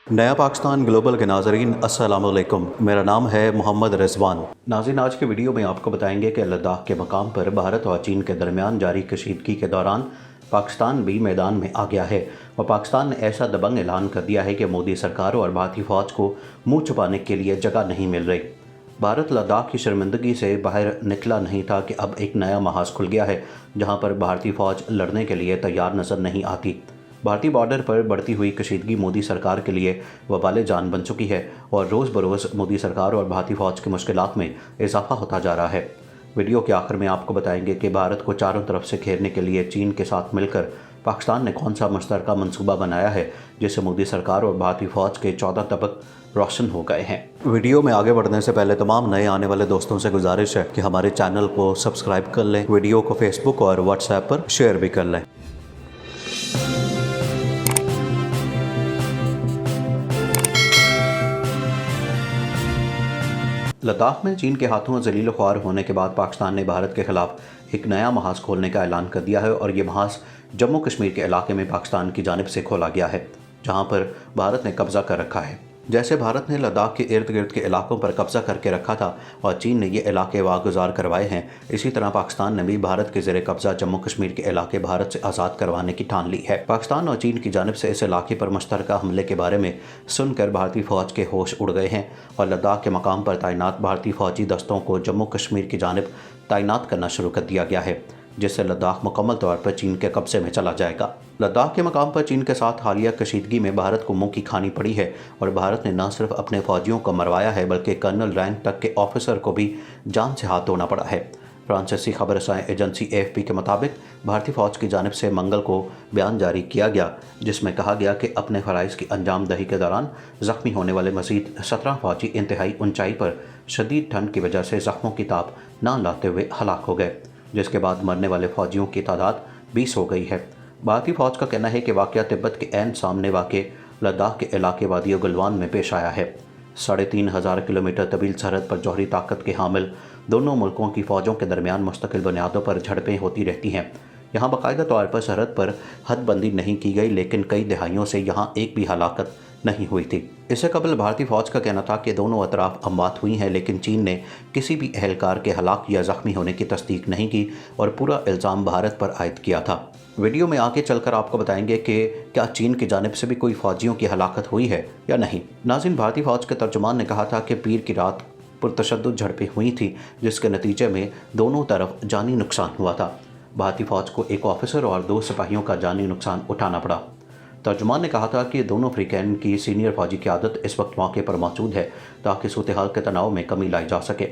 नया पाकिस्तान ग्लोबल के नाजरीन अस्सलाम वालेकुम। मेरा नाम है मोहम्मद रिजवान। नाज़रीन, आज के वीडियो में आपको बताएंगे कि लद्दाख के मकाम पर भारत और चीन के दरमियान जारी कशीदगी के दौरान पाकिस्तान भी मैदान में आ गया है और पाकिस्तान ने ऐसा दबंग ऐलान कर दिया है कि मोदी सरकार और भारतीय फ़ौज को मुँह छुपाने के लिए जगह नहीं मिल रही। भारत लद्दाख की शर्मिंदगी से बाहर निकला नहीं था कि अब एक नया महाज खुल गया है जहाँ पर भारतीय फ़ौज लड़ने के लिए तैयार नज़र नहीं आती। भारतीय बॉर्डर पर बढ़ती हुई कशीदगी मोदी सरकार के लिए वबाल जान बन चुकी है और रोज़ बरोज़ मोदी सरकार और भारतीय फ़ौज की मुश्किलात में इजाफा होता जा रहा है। वीडियो के आखिर में आपको बताएंगे कि भारत को चारों तरफ से घेरने के लिए चीन के साथ मिलकर पाकिस्तान ने कौन सा मुश्तरका मंसूबा बनाया है जिससे मोदी सरकार और भारतीय फ़ौज के 14 तबक रोशन हो गए हैं। वीडियो में आगे बढ़ने से पहले तमाम नए आने वाले दोस्तों से गुजारिश है कि हमारे चैनल को सब्सक्राइब कर लें, वीडियो को फेसबुक और व्हाट्सएप पर शेयर भी कर लें। लद्दाख में चीन के हाथों जलील ख्वार होने के बाद पाकिस्तान ने भारत के खिलाफ एक नया महाज खोलने का ऐलान कर दिया है और ये महाज जम्मू कश्मीर के इलाके में पाकिस्तान की जानिब से खोला गया है जहां पर भारत ने कब्जा कर रखा है। जैसे भारत ने लद्दाख के इर्द गिर्द के इलाकों पर कब्जा करके रखा था और चीन ने ये इलाके वागुजार करवाए हैं, इसी तरह पाकिस्तान ने भी भारत के ज़ेरे कब्जा जम्मू कश्मीर के इलाके भारत से आज़ाद करवाने की ठान ली है। पाकिस्तान और चीन की जानिब से इस इलाके पर मुश्तरका हमले के बारे में सुनकर भारतीय फ़ौज के होश उड़ गए हैं और लद्दाख के मकाम पर तैनात भारतीय फ़ौजी दस्तों को जम्मू कश्मीर की जानिब तैनात करना शुरू कर दिया गया है, जिससे लद्दाख मुकम्मल तौर पर चीन के कब्जे में चला जाएगा। लद्दाख के मकाम पर चीन के साथ हालिया कशीदगी में भारत को मुंह की खानी पड़ी है और भारत ने न सिर्फ अपने फौजियों को मरवाया है बल्कि कर्नल रैंक तक के ऑफिसर को भी जान से हाथ धोना पड़ा है। फ्रांसीसी खबर रसां एजेंसी AFP के मुताबिक भारतीय फ़ौज की जानिब से मंगल को बयान जारी किया गया जिसमें कहा गया कि अपने फ़राइज़ की अंजाम दही के दौरान ज़ख्मी होने वाले मज़ीद 17 फ़ौजी इंतहाई ऊंचाई पर शदीद ठंड की वजह से ज़ख्मों की ताप न लाते हुए हलाक हो गए, जिसके बाद मरने वाले फ़ौजियों की तादाद 20 हो गई है। भारतीय फ़ौज का कहना है कि वाक़या तिब्बत के ऐन सामने वाक़ लद्दाख के इलाके वादी गलवान में पेश आया है। 3500 किलोमीटर तवील सरहद पर जौहरी ताकत के हामिल दोनों मुल्कों की फ़ौजों के दरमियान मुस्तकिल बुनियादों पर झड़पें होती रहती हैं। यहाँ बाकायदा तौर पर सरहद पर हदबंदी नहीं की गई, लेकिन कई दहाइयों से यहाँ एक भी हलाकत नहीं हुई थी। इससे कबल भारतीय फ़ौज का कहना था कि दोनों अतराफ अमवात हुई हैं, लेकिन चीन ने किसी भी एहलकार के हलाक या ज़ख्मी होने की तस्दीक नहीं की और पूरा इल्ज़ाम भारत पर आयद किया था। वीडियो में आगे चलकर आपको बताएंगे कि क्या चीन की जानिब से भी कोई फ़ौजियों की हलाकत हुई है या नहीं। नाज़रीन, भारतीय फ़ौज के तर्जुमान ने कहा था कि पीर की रात पुरतशद्दुद झड़पें हुई थी जिसके नतीजे में दोनों तरफ जानी नुकसान हुआ था। भारतीय फ़ौज को एक ऑफिसर और 2 सिपाहियों का जानी नुकसान उठाना पड़ा। तर्जुमान ने कहा था कि दोनों अफ्रीकन की सीनियर फ़ौजी क़यादत इस वक्त मौके पर मौजूद है ताकि सूरत हाल के तनाव में कमी लाई जा सके।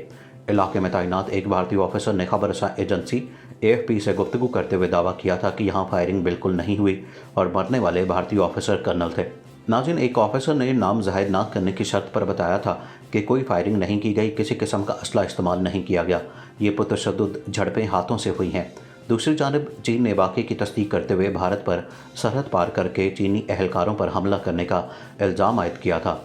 इलाके में तैनात एक भारतीय ऑफिसर ने खबर रसां एजेंसी AFP से गुफ्तगू करते हुए दावा किया था कि यहाँ फायरिंग बिल्कुल नहीं हुई और मरने वाले भारतीय ऑफिसर कर्नल थे। नाज़रीन, एक ऑफिसर ने नाम ज़ाहिर न करने की शर्त पर बताया था कि कोई फायरिंग नहीं की गई, किसी किस्म का असला इस्तेमाल नहीं किया गया, ये पुरतशद्दुद झड़पें हाथों से हुई हैं। दूसरी जानिब चीन ने वाक़े की तस्दीक करते हुए भारत पर सरहद पार करके चीनी एहलकारों पर हमला करने का इल्ज़ाम आयद किया था।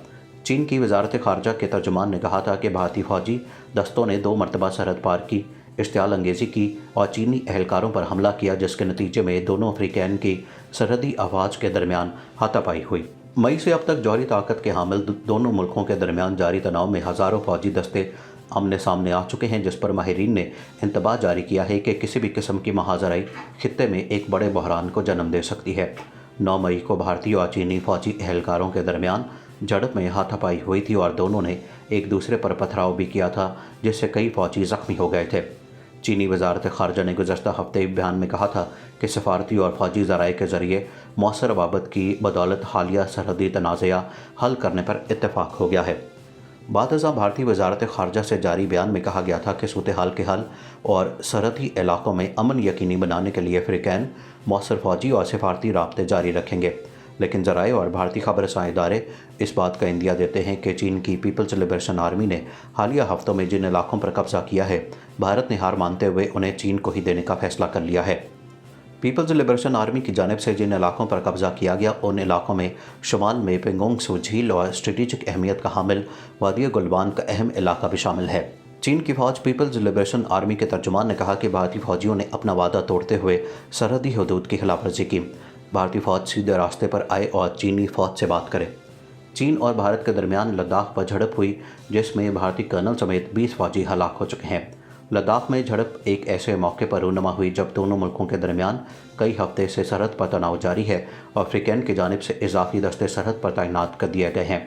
चीन की वजारत ख़ारजा के तर्जुमान ने कहा था कि भारतीय फ़ौजी दस्तों ने 2 मरतबा सरहद पार की, इश्तियाल अंगेज़ी की और चीनी एहलकारों पर हमला किया, जिसके नतीजे में दोनों अफ्रीकन की सरहदी अफवाज के दरमियान हाथापाई हुई। मई से अब तक जौहरी ताकत के हामिल दोनों मुल्कों के दरमियान जारी तनाव में हज़ारों फ़ौजी दस्ते आमने सामने आ चुके हैं, जिस पर माहिरीन ने इंतबाह जारी किया है कि किसी भी किस्म की महाजराई खित्ते में एक बड़े बहरान को जन्म दे सकती है। 9 मई को भारतीय और चीनी फ़ौजी एहलकारों के दरमियान झड़प में हाथापाई हुई थी और दोनों ने एक दूसरे पर पथराव भी किया था, जिससे कई फ़ौजी ज़ख्मी हो गए थे। चीनी वजारत ख़ारजा ने गुज़श्ता हफ्ते बयान में कहा था कि सफारती और फ़ौजी ज़राए के ज़रिए मौसर वाबत की बदौलत हालिया सरहदी तनाज़ा हल करने पर इत्तेफाक हो गया है। बादशाह भारतीय वजारत ख़ारजा से जारी बयान में कहा गया था कि सूरत हाल के हल और सरहदी इलाकों में अमन यकीनी बनाने के लिए अफ्रीकन मौसर फ़ौजी और सफारती राब्ते जारी रखेंगे, लेकिन ज़राए और भारतीय खबर रसां इदारे इस बात का इंदिया देते हैं कि चीन की पीपल्स लिबरेशन आर्मी ने हालिया हफ्तों में जिन इलाकों पर कब्जा किया है, भारत ने हार मानते हुए उन्हें चीन को ही देने का फैसला कर लिया है। पीपल्स लिबरेशन आर्मी की जानिब से जिन इलाकों पर कब्जा किया गया, उन इलाकों में शुमाल में पेंगोंग सू झील और स्ट्रेटेजिक अहमियत का हामिल वादी गलवान का अहम इलाका भी शामिल है। चीन की फ़ौज पीपल्स लिबरेशन आर्मी के तर्जुमान ने कहा कि भारतीय फ़ौजियों ने अपना वादा तोड़ते हुए सरहदी हदूद की खिलाफ वर्जी की। भारतीय फ़ौज सीधे रास्ते पर आए और चीनी फ़ौज से बात करे। چین اور بھارت کے درمیان لداخ پر جھڑپ ہوئی جس میں بھارتی کرنل سمیت 20 فوجی ہلاک ہو چکے ہیں۔ لداخ میں جھڑپ ایک ایسے موقع پر رونما ہوئی جب دونوں ملکوں کے درمیان کئی ہفتے سے سرحد پر تناؤ جاری ہے اور افریقین کی جانب سے اضافی دستے سرحد پر تعینات کر دیے گئے ہیں۔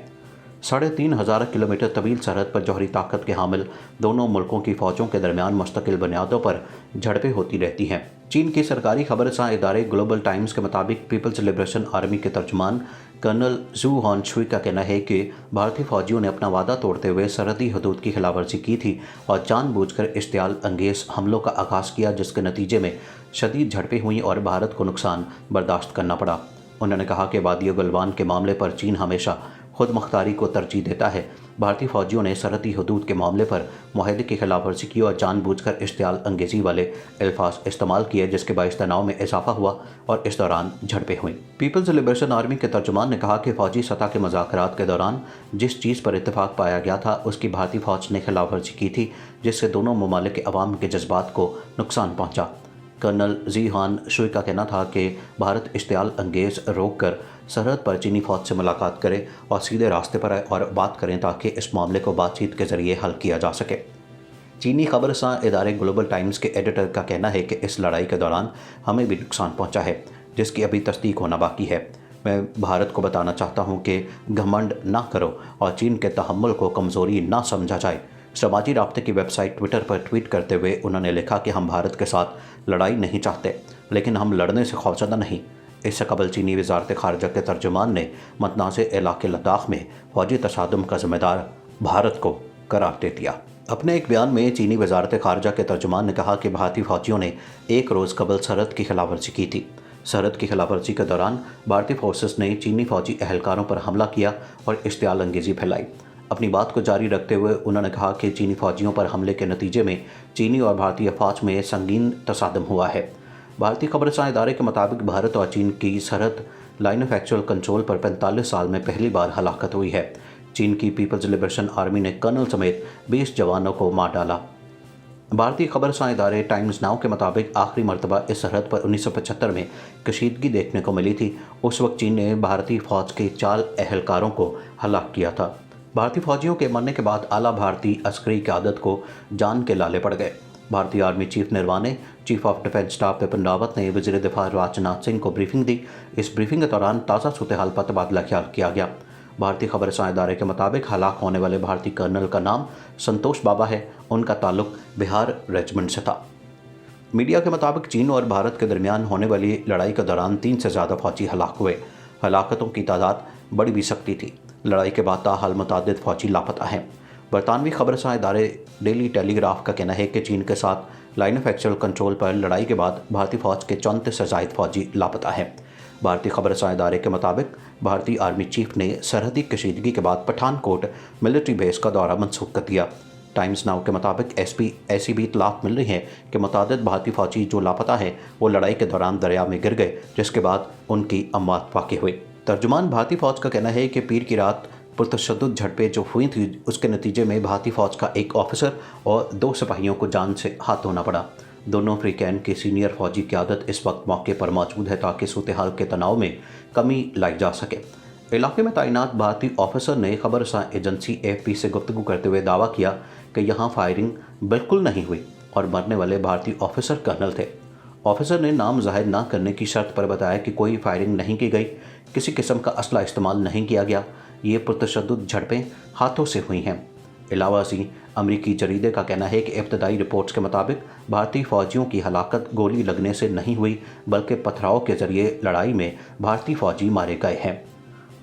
3500 کلومیٹر طویل سرحد پر جوہری طاقت کے حامل دونوں ملکوں کی فوجوں کے درمیان مستقل بنیادوں پر جھڑپیں ہوتی رہتی ہیں۔ چین کی سرکاری خبر رساں ادارے گلوبل ٹائمز کے مطابق پیپلز لبریشن آرمی کے ترجمان کرنل زو ہان شوئی کا کہنا ہے کہ بھارتی فوجیوں نے اپنا وعدہ توڑتے ہوئے سرحدی حدود کی خلاف ورزی کی تھی اور جان بوجھ کر اشتعال انگیز حملوں کا آغاز کیا جس کے نتیجے میں شدید جھڑپیں ہوئیں اور بھارت کو نقصان برداشت کرنا پڑا۔ انہوں نے کہا کہ وادی گلوان کے معاملے پر چین ہمیشہ خود مختاری کو ترجیح دیتا ہے۔ بھارتی فوجیوں نے سرحدی حدود کے معاملے پر معاہدے کی خلاف ورزی کی اور جان بوجھ کر اشتعال انگیزی والے الفاظ استعمال کیے جس کے باعث تناؤ میں اضافہ ہوا اور اس دوران جھڑپیں ہوئیں۔ پیپلز لبریشن آرمی کے ترجمان نے کہا کہ فوجی سطح کے مذاکرات کے دوران جس چیز پر اتفاق پایا گیا تھا اس کی بھارتی فوج نے خلاف ورزی کی تھی جس سے دونوں ممالک کے عوام کے جذبات کو نقصان پہنچا۔ کرنل زی ہان شوئی کا کہنا تھا کہ بھارت اشتعال انگیز روک کر سرحد پر چینی فوج سے ملاقات کرے اور سیدھے راستے پر آئے اور بات کریں تاکہ اس معاملے کو بات چیت کے ذریعے حل کیا جا سکے۔ چینی خبر رساں ادارے گلوبل ٹائمز کے ایڈیٹر کا کہنا ہے کہ اس لڑائی کے دوران ہمیں بھی نقصان پہنچا ہے جس کی ابھی تصدیق ہونا باقی ہے۔ میں بھارت کو بتانا چاہتا ہوں کہ گھمنڈ نہ کرو اور چین کے تحمل کو کمزوری نہ سمجھا جائے۔ سماجی رابطے کی ویب سائٹ ٹویٹر پر ٹویٹ کرتے ہوئے انہوں نے لکھا کہ ہم بھارت کے ساتھ لڑائی نہیں چاہتے لیکن ہم لڑنے سے خوفزدہ نہیں۔ اس سے قبل چینی وزارت خارجہ کے ترجمان نے متنازع علاقے لداخ میں فوجی تصادم کا ذمہ دار بھارت کو قرار دے دیا۔ اپنے ایک بیان میں چینی وزارت خارجہ کے ترجمان نے کہا کہ بھارتی فوجیوں نے ایک روز قبل سرحد کی خلاف ورزی کی تھی۔ سرحد کی خلاف ورزی کے دوران بھارتی فورسز نے چینی فوجی اہلکاروں پر حملہ کیا اور اشتعال انگیزی پھیلائی۔ اپنی بات کو جاری رکھتے ہوئے انہوں نے کہا کہ چینی فوجیوں پر حملے کے نتیجے میں چینی اور بھارتی افواج میں سنگین تصادم ہوا ہے۔ بھارتی خبر رساں ادارے کے مطابق بھارت اور چین کی سرحد لائن آف ایکچوئل کنٹرول پر 45 سال میں پہلی بار ہلاکت ہوئی ہے۔ چین کی پیپلز لبریشن آرمی نے کرنل سمیت 20 جوانوں کو مار ڈالا۔ بھارتی خبر رساں ادارے ٹائمز ناؤ کے مطابق آخری مرتبہ اس سرحد پر 1975 میں کشیدگی دیکھنے کو ملی تھی۔ اس وقت چین نے بھارتی فوج کے 4 اہلکاروں کو ہلاک کیا تھا۔ بھارتی فوجیوں کے مرنے کے بعد اعلیٰ بھارتی عسکری قیادت کو جان کے لالے پڑ گئے۔ بھارتی army chief Naravane chief of defence staff Bipin Rawat نے وزیر دفاع راج ناتھ سنگھ کو بریفنگ دی۔ اس بریفنگ کے دوران تازہ صورتحال پر تبادلہ خیال کیا گیا۔ بھارتی خبر رساں ادارے کے مطابق ہلاک ہونے والے بھارتی کرنل کا نام سنتوش بابا ہے۔ ان کا تعلق بہار ریجمنٹ سے تھا۔ میڈیا کے مطابق چین اور بھارت کے درمیان ہونے والی لڑائی کے دوران 3 سے زیادہ فوجی ہلاک ہوئے۔ ہلاکتوں کی تعداد بڑی بھی سکتی تھی۔ لڑائی کے بعد تاحال متعدد فوجی لاپتہ ہیں۔ برطانوی خبر رساں ادارے ڈیلی ٹیلی گراف کا کہنا ہے کہ چین کے ساتھ لائن آف ایکچوئل کنٹرول پر لڑائی کے بعد بھارتی فوج کے 34 سے زائد فوجی لاپتہ ہیں۔ بھارتی خبر رساں ادارے کے مطابق بھارتی آرمی چیف نے سرحدی کشیدگی کے بعد پٹھان کوٹ ملٹری بیس کا دورہ منسوخ کر دیا۔ ٹائمز ناؤ کے مطابق ایسی بھی اطلاعات مل رہی ہیں کہ متعدد بھارتی فوجی جو لاپتہ ہیں وہ لڑائی کے دوران دریا میں گر گئے جس کے بعد ان کی اموات واقع ہوئی۔ ترجمان بھارتی فوج کا کہنا ہے کہ پیر کی رات پرتشدد جھڑپیں جو ہوئی تھیں اس کے نتیجے میں بھارتی فوج کا ایک آفیسر اور 2 سپاہیوں کو جان سے ہاتھ دھونا پڑا۔ دونوں افریقین کی سینئر فوجی قیادت اس وقت موقع پر موجود ہے تاکہ صورتحال کے تناؤ میں کمی لائی جا سکے۔ علاقے میں تعینات بھارتی آفیسر نے خبر رساں ایجنسی AFP سے گفتگو کرتے ہوئے دعویٰ کیا کہ یہاں فائرنگ بالکل نہیں ہوئی اور مرنے والے بھارتی آفیسر کرنل تھے۔ آفیسر نے نام ظاہر نہ کرنے کی شرط پر بتایا کہ کوئی فائرنگ نہیں کی گئی، کسی قسم کا اسلحہ استعمال نہیں کیا گیا، یہ پرتشدد جھڑپیں ہاتھوں سے ہوئی ہیں۔ علاوہ ازیں امریکی جریدے کا کہنا ہے کہ ابتدائی رپورٹس کے مطابق بھارتی فوجیوں کی ہلاکت گولی لگنے سے نہیں ہوئی بلکہ پتھراؤ کے ذریعے لڑائی میں بھارتی فوجی مارے گئے ہیں۔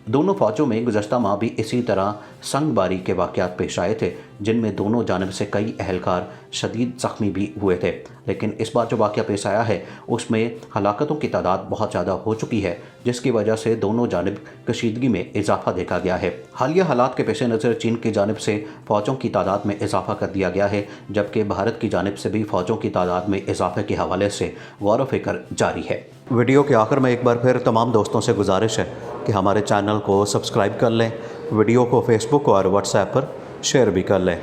دونوں فوجوں میں گزشتہ ماہ بھی اسی طرح سنگ باری کے واقعات پیش آئے تھے جن میں دونوں جانب سے کئی اہلکار شدید زخمی بھی ہوئے تھے، لیکن اس بار جو واقعہ پیش آیا ہے اس میں ہلاکتوں کی تعداد بہت زیادہ ہو چکی ہے جس کی وجہ سے دونوں جانب کشیدگی میں اضافہ دیکھا گیا ہے۔ حالیہ حالات کے پیش نظر چین کی جانب سے فوجوں کی تعداد میں اضافہ کر دیا گیا ہے جبکہ بھارت کی جانب سے بھی فوجوں کی تعداد میں اضافے کے حوالے سے غور و فکر جاری ہے۔ ویڈیو کے آخر میں ایک بار پھر تمام دوستوں سے گزارش ہے کہ ہمارے چینل کو سبسکرائب کر لیں، ویڈیو کو فیس بک اور واٹس ایپ پر شیئر بھی کر لیں۔